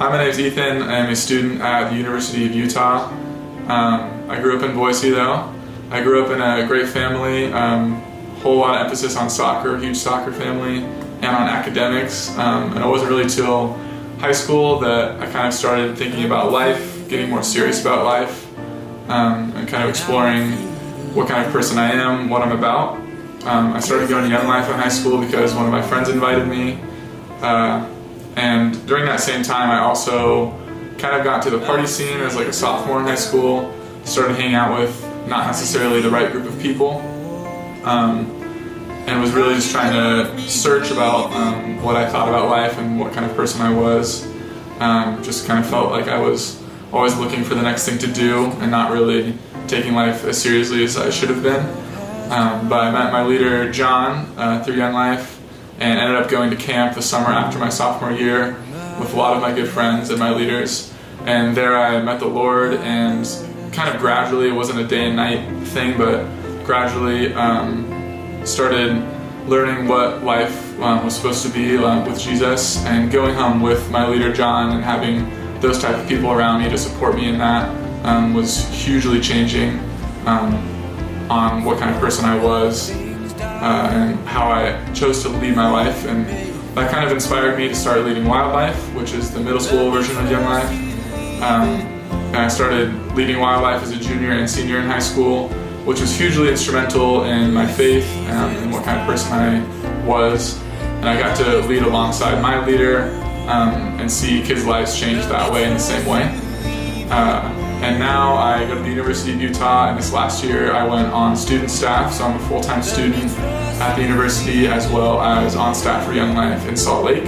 Hi, my name is Ethan. I am a student at the University of Utah. I grew up in Boise though. I grew up in a great family, whole lot of emphasis on soccer, huge soccer family, and on academics. And it wasn't really till high school that I kind of started thinking about life, getting more serious about life, and kind of exploring what kind of person I am, what I'm about. I started going to Young Life in high school because one of my friends invited me. And during that same time, I also kind of got to the party scene as like a sophomore in high school, started hanging out with not necessarily the right group of people, and was really just trying to search about what I thought about life and what kind of person I was. Just kind of felt like I was always looking for the next thing to do and not really taking life as seriously as I should have been. But I met my leader, John, through Young Life, and ended up going to camp the summer after my sophomore year with a lot of my good friends and my leaders. And there I met the Lord, and kind of gradually, it wasn't a day and night thing, but gradually started learning what life was supposed to be with Jesus, and going home with my leader John and having those type of people around me to support me in that was hugely changing on what kind of person I was and how I chose to lead my life. And that kind of inspired me to start leading Wildlife, which is the middle school version of Young Life. And I started leading Wildlife as a junior and senior in high school, which was hugely instrumental in my faith and what kind of person I was. And I got to lead alongside my leader and see kids' lives change that way in the same way. And now I go to the University of Utah, and this last year I went on student staff, so I'm a full-time student at the university as well as on staff for Young Life in Salt Lake.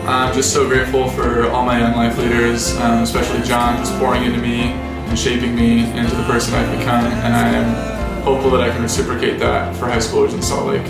I'm just so grateful for all my Young Life leaders, especially John, just pouring into me and shaping me into the person I've become, and I am hopeful that I can reciprocate that for high schoolers in Salt Lake.